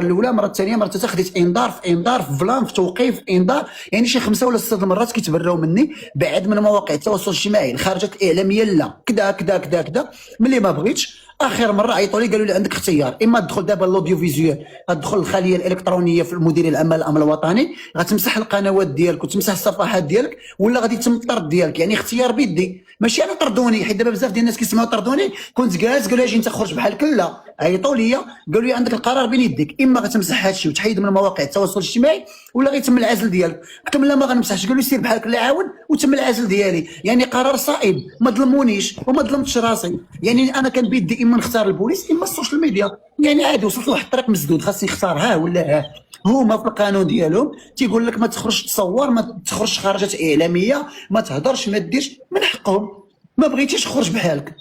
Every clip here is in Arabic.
الاولى، المره الثانيه، المره الثالثه خديت انذار في انذار في فلان في توقيف في انذار، يعني شي 5 ولا 6 المرات كيتبراو مني بعد من مواقع التواصل الاجتماعي الخارجات الاعلاميه. لا كذا كذا كذا كذا، ملي ما بغيتش اخر مره عيطوا لي قالوا لي عندك اختيار، اما تدخل دابا الاوديو فيزيوال، غتدخل الخليه الالكترونيه في المديريه العامه للامن الوطني، غتمسح القنوات ديالك وتمسح الصفحات ديالك، ولا غادي يتم الطرد ديالك. يعني اختيار بيدي، ماشي انا طردوني، حيت دابا بزاف ديال الناس كيسمعوا طردوني كنت جالس قالوا لي اجي انت خرج بحالك. لا، عيطوا لي قالوا لي عندك القرار بين يديك، اما غتمسح هادشي وتحيد من مواقع التواصل الاجتماعي، ولا غيتم العزل ديالك. قلت لهم لا ما غنمسحش، قالوا لي سير بحالك اللي عاود وتم العزل ديالي. يعني قرار صائب، ما ظلمونيش وما ظلمتش راسي. يعني انا كان بيدي اما نختار البوليس اما السوشيال ميديا. يعني عادي وصلت لواحد الطريق مسدود، خاصني نختار ها ولا ها. هما في القانون ديالهم تيقول لك ما تخرجش تصور، ما تخرجش خرجات اعلاميه، ما تهضرش، ما ديرش، من حقهم. ما بغيتيش خرج بحالك،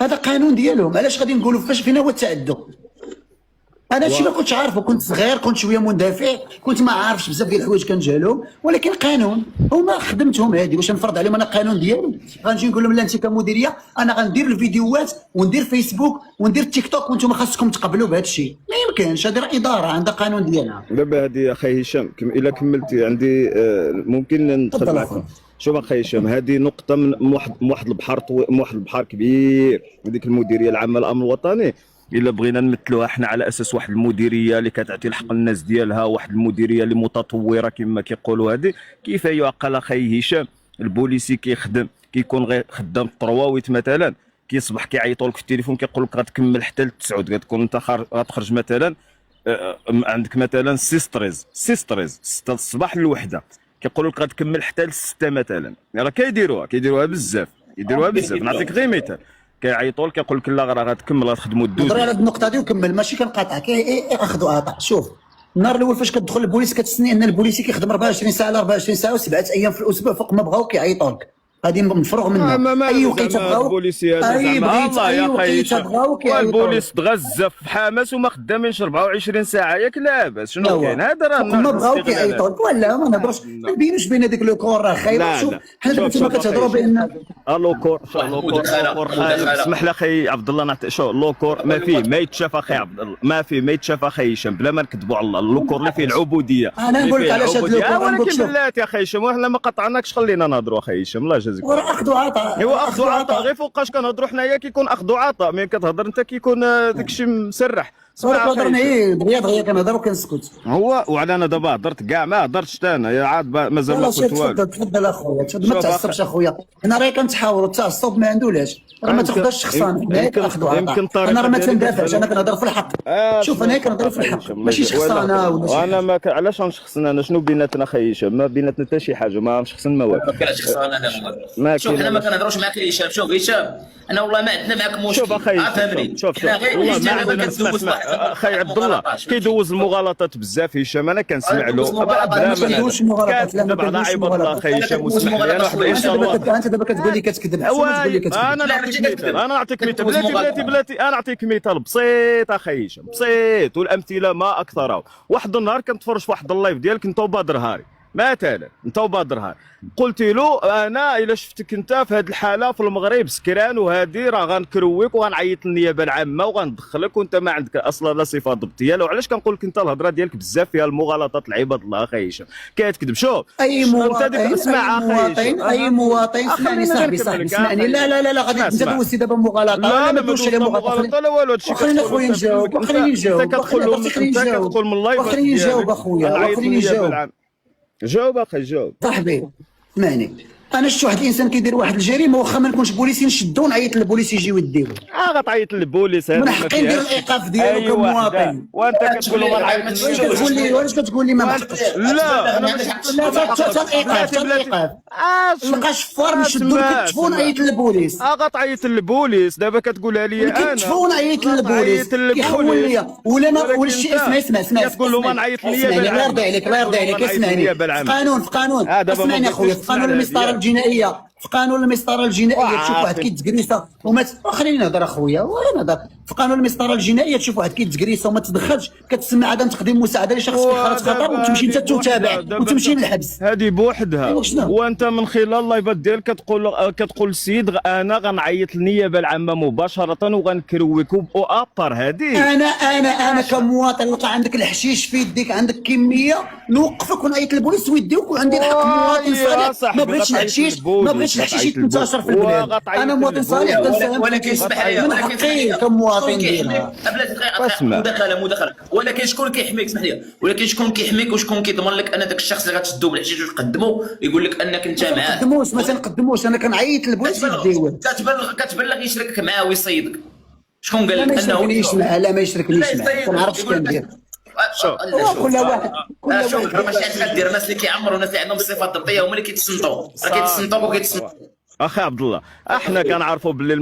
هذا قانون ديالهم. علاش غادي نقولوا فاش فينا هو التعدي؟ انا هادشي ما كنتش عارفه، كنت صغير، كنت شويه مندفع، كنت ما عارفش بزاف ديال الحوايج كنجهلهم، ولكن قانون هما خدمتهم هذه. واش نفرض عليهم انا القانون ديالي؟ غنجي نقول لهم لا انت كمديريه انا غندير الفيديوهات وندير فيسبوك وندير تيك توك وانتم خاصكم تقبلوا بهذا الشيء؟ ما يمكنش، هذه راه اداره عندها قانون ديالها. دابا هذه اخي هشام الا كملتي عندي ممكن ندخل معكم. شوف اخي هشام، هذه نقطه من واحد البحر واحد البحر كبير، هذيك المديريه العامه للامن الوطني. الا بغينا نمثلوها احنا على اساس واحد المديريه اللي كتعطي الحق للناس ديالها، واحد المديريه اللي متطوره كما كيقولوا، هذه كيف يعقل اخي هشام؟ البوليسي كيخدم، كيكون غير خدام طرواويت مثلا، كيصبح كيعيطوا لك في التليفون كيقول لك غتكمل حتى ل 9، غتكون انت غتخرج مثلا عندك مثلا 6 الصباح للوحده، كيقولوا لك غتكمل حتى ل 6 مثلا. راه كيديروها بزاف، نعطيك غير مثال، كيعيطوا لك كيقول لك لا راه غتكمل غتخدموا الدوز. نهضر على هذه النقطه دي وكمل، ماشي كنقاطعك، اخذ وعطاء. شوف، النهار الاول فاش كتدخل البوليس كتسني ان البوليسي كيخدم 24 ساعه على 24 ساعه و7 ايام في الاسبوع، فوق ما بغاو كيعيطوا لك. غادي مفروغ منها، اي وقيته بغاو البوليسيه الله يا اخي. البوليس تغزف في حماس وما خدامينش 24 ساعه، ياك لاباس شنو كاين؟ هذا راه ما بغاو كيعيطوا لك. ولا ما نهضروش، ما نبينوش بين هذاك لو كور راه خايب. شوف حنا دابا تما كتهضروا بان لوكور خايب. اسمح لي اخي عبد الله، شوف لوكور ما فيه ما يتشاف اخي عبد الله، ما فيه ما يتشاف اخي هشام، بلا ما نكذبوا على الله. اللوكور اللي فيه العبوديه، انا نقول لك علاش هذا اللوكور، ولكن بلاتي اخي هشام وحنا ما قطعناكش، خلينا نهضروا اخي هشام. الله يجازيك. وراه اخذ وعطاء. ايوا اخذ وعطاء، غير فوقاش كنهضروا حنايا كيكون اخذ وعطاء، ملي كتهضر انت كيكون داكشي مسرح. هضرنا دغيا كنهضر وكنسكت. هو وانا دابا هضرت كاع ما هضرتش انا، عاد مازال ما قلت والو. تفضل اخويا، ما تعصبش اخويا، حنا راه كنتحاوروا، التعصب ما عندولاش، راه ما تاخذهاش شخصان. انا راه ما تندافعش، انا كنهضر في الحق. شوف انا كنهضر في الحق ماشي شخصانه ولا شي. انا ما علاش غنشخصن انا؟ شنو بيناتنا اخي هشام؟ ما بيناتنا حتى شي حاجه، ما نشخصن ما والو. ما كاينش شخصانه انا. شوف حنا ما كنهضروش معاك هشام. شوف هشام، انا والله ما عندنا معاك مشكل. شوف اخي شوف والله ما عندنا. اخي عبد الله كيدوز المغالطات بزاف هشام، انا كنسمع له ما كندوزش مغالطات. لا ما كندوزش مغالطات اخي هشام، واسمح لي انا واحد ان شاء الله. انت دابا كتقول لي كتكذب، انا نعطيك مثال بلاتي انا نعطيك مثال بسيط اخي هشام، بسيط، والامثله ما اكثرها. واحد النهار كنتفرج في واحد اللايف ديالك انت وبدر هاري مثلا، انت وبدر هاري، قلت له انا الا شفتك انت في هذه الحاله في المغرب سكران وهذه راه غنكرويك وغنعيط للنيابه العامه وغندخلك وانت ما عندك اصلا لا صفه ضبطيه. لو علاش كنقول لك انت الهضره ديالك بزاف فيها المغالطات لعباد الله اخي هشام، كتكذب. شوف اي مواطن، اي مواطن اسمعني صاحبي اسمعني. لا غادي انت دوزتي دابا مغالطه. لا ما دوزتش مغالطه لا والو. هادشي خليني اخويا نجاوب، خليني نجاوب، كتقول من اللايف، خليني نجاوب اخويا، خليني نجاوب. جاوب اخي جاوب صاحبي. اسمعني، انا شفت واحد الانسان كيدير واحد الجريمه، واخا ما نكونش بوليسي نشدو ونعيط للبوليس يجيو يديرو. غتعيط للبوليس، هذا من حقي ندير الايقاف ديالو كمواطن. وانت كتقول له غنعيط كتقول لي واش كتقول لي ما محققش؟ لا انا حتى الايقاف نلقى شفار نشدو الكتف ونعيط للبوليس. غتعيط للبوليس دابا كتقولها لي انا الكتف ونعيط للبوليس كيخول لي ولا ما ولا شي. اسمع تقول له ما نعيط للنيابه العامه. الله يرضي عليك اسمعني. في قانون اسمعني اخويا، في قانون المسطره الجنائيه في قانون المسطره الجنائيه تشوف واحد كيتكريسا وما خليني نهضر اخويا ولا نهضر. في قانون المسطره الجنائيه تشوف واحد كيتكريسا وما تدخلش كتسمى عدم تقديم مساعده لشخص في حاله خطر وتمشي انت تتابع وتمشي للحبس. هذه بوحدها. شنو؟ وانت من خلال اللايفات ديالك كتقول السيد انا غنعيط للنيابه العامه مباشره وغنكرويكو ابار هذه. انا كمواطن وقع عندك الحشيش في يديك عندك كميه نوقفك ونعيط للبوليس ويديوك وعندي الحق مواطن صالح. ما بغيتش الحشيش يتنتشر في البلاد. انا مواطن صالح ولكن اسمح لي من حقي كمواطن ديالها. مداخله ولكن شكون كيحميك؟ اسمح لي، ولكن شكون كيحميك وشكون كيضمن لك ان ذاك الشخص اللي غتشدو بالحشيش وتقدمو يقول لك انك انت معاه؟ ما تنقدموش انا كنعيط للبوليس يديوه. كتبلغ يشركك معاه ويصيدك. شكون قال لك انه انه لا ما يشركنيش معاه كنعرف شكون كندير. كل واحد شوف راه ماشي عاد كدير الناس اللي كيعمروا الناس اللي عندهم الصفات الضبطيه هما اللي كيتصنتوا وكيتصنتوا. اخي عبد الله احنا كنعرفوا باللي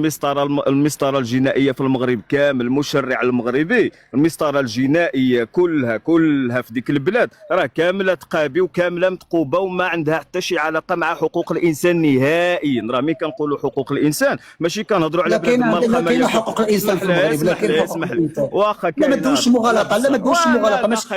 المسطره الجنائيه في المغرب كامل، المشرع المغربي المسطره الجنائيه كلها في ديك البلاد راه كامله تقابي وكامله متقوبه وما عندها حتى شي علاقه مع حقوق الانسان نهائيا. راه ملي كنقولوا حقوق الانسان ماشي كنهضروا على بلاد الملخمه. لا كاين حقوق الانسان في المغرب، لا كاين حقوق الانسان. واخا لا ما تدوش مغالطه،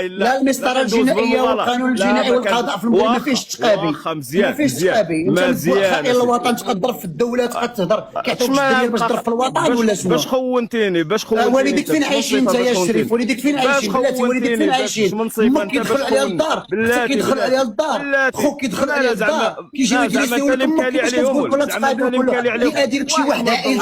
لا المسطره الجنائيه والقانون الجنائي والقضاء في المغرب ما فيهش تقابي. ما فيهش تقابي. مزيان الوطن تقدر في الدوله تهضر كيعطيوك الدنيا باش تضرب في الوطن ولا شنو؟ باش خونتيني والديك فين عايشين انت يا شريف؟ والديك فين عايشين؟ بلاتي والديك فين عايشين؟ امك كيدخل عليها للدار، كيدخل عليها للدار، خوك كيدخل عليها للدار، كيجيو يجلسوا لك امك كيفاش كتقول كل تقابل كل هذه شي واحد عاقل